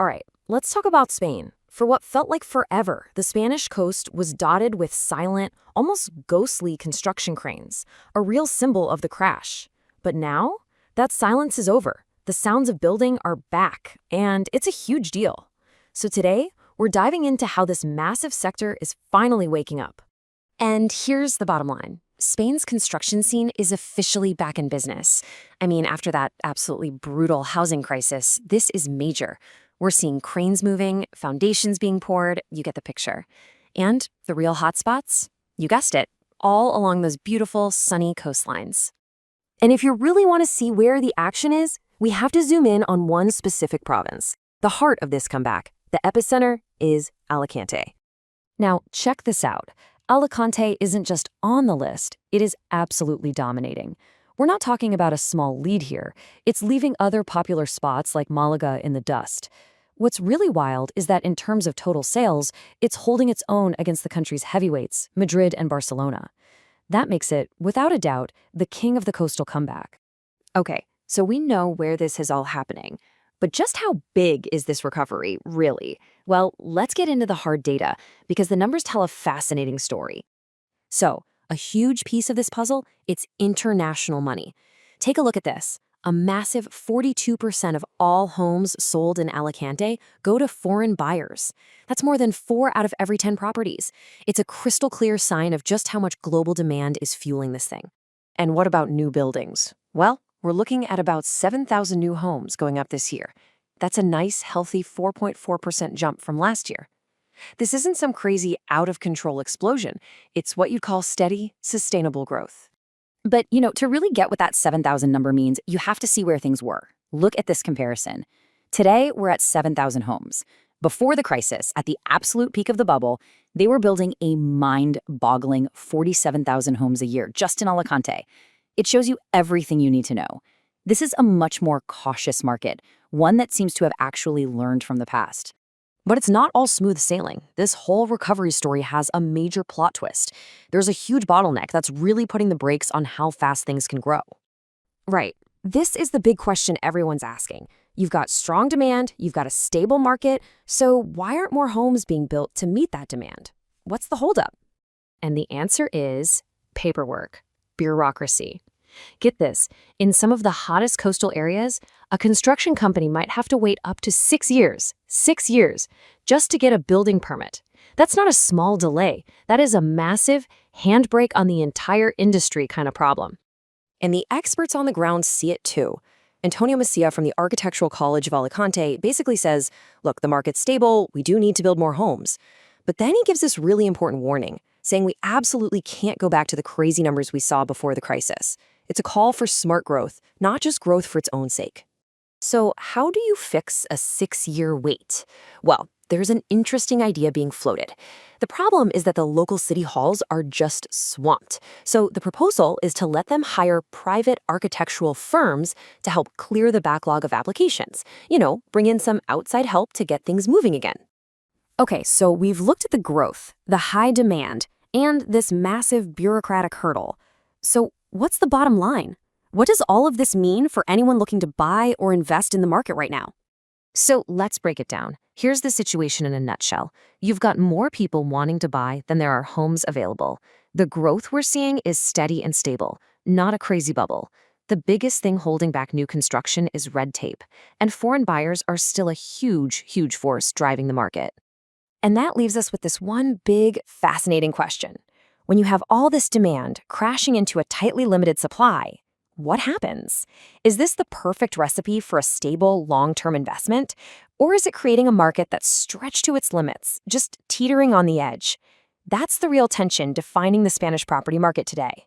All right, let's talk about Spain. For what felt like forever, the Spanish coast was dotted with silent, almost ghostly construction cranes, a real symbol of the crash. But now, that silence is over. The sounds of building are back, and it's a huge deal. So today, we're diving into how this massive sector is finally waking up. And here's the bottom line. Spain's construction scene is officially back in business. I mean, after that absolutely brutal housing crisis, this is major. We're seeing cranes moving, foundations being poured, you get the picture. And the real hotspots? You guessed it, all along those beautiful, sunny coastlines. And if you really want to see where the action is, we have to zoom in on one specific province. The heart of this comeback, the epicenter, is Alicante. Now, check this out. Alicante isn't just on the list, it is absolutely dominating. We're not talking about a small lead here. It's leaving other popular spots like Malaga in the dust. What's really wild is that in terms of total sales, it's holding its own against the country's heavyweights, Madrid and Barcelona. That makes it, without a doubt, the king of the coastal comeback. Okay, so we know where this is all happening. But just how big is this recovery, really? Well, let's get into the hard data, because the numbers tell a fascinating story. So, a huge piece of this puzzle, it's international money. Take a look at this. A massive 42% of all homes sold in Alicante go to foreign buyers. That's more than 4 out of every 10 properties. It's a crystal clear sign of just how much global demand is fueling this thing. And what about new buildings? Well, we're looking at about 7,000 new homes going up this year. That's a nice, healthy 4.4% jump from last year. This isn't some crazy, out-of-control explosion. It's what you'd call steady, sustainable growth. But, to really get what that 7,000 number means, you have to see where things were. Look at this comparison. Today, we're at 7,000 homes. Before the crisis, at the absolute peak of the bubble, they were building a mind-boggling 47,000 homes a year just in Alicante. It shows you everything you need to know. This is a much more cautious market, one that seems to have actually learned from the past. But it's not all smooth sailing. This whole recovery story has a major plot twist. There's a huge bottleneck that's really putting the brakes on how fast things can grow. Right. This is the big question everyone's asking. You've got strong demand, you've got a stable market, so why aren't more homes being built to meet that demand? What's the holdup? And the answer is paperwork, bureaucracy. Get this, in some of the hottest coastal areas, a construction company might have to wait up to 6 years, just to get a building permit. That's not a small delay. That is a massive handbrake on the entire industry kind of problem. And the experts on the ground see it too. Antonio Macia from the Architectural College of Alicante basically says, look, the market's stable, we do need to build more homes. But then he gives this really important warning, saying we absolutely can't go back to the crazy numbers we saw before the crisis. It's a call for smart growth, not just growth for its own sake. So how do you fix a 6-year wait? Well, there's an interesting idea being floated. The problem is that the local city halls are just swamped. So the proposal is to let them hire private architectural firms to help clear the backlog of applications. Bring in some outside help to get things moving again. Okay, so we've looked at the growth, the high demand, and this massive bureaucratic hurdle. So what's the bottom line? What does all of this mean for anyone looking to buy or invest in the market right now? So let's break it down. Here's the situation in a nutshell. You've got more people wanting to buy than there are homes available. The growth we're seeing is steady and stable, not a crazy bubble. The biggest thing holding back new construction is red tape, and foreign buyers are still a huge, huge force driving the market. And that leaves us with this one big, fascinating question. When you have all this demand crashing into a tightly limited supply, what happens? Is this the perfect recipe for a stable, long-term investment? Or is it creating a market that's stretched to its limits, just teetering on the edge? That's the real tension defining the Spanish property market today.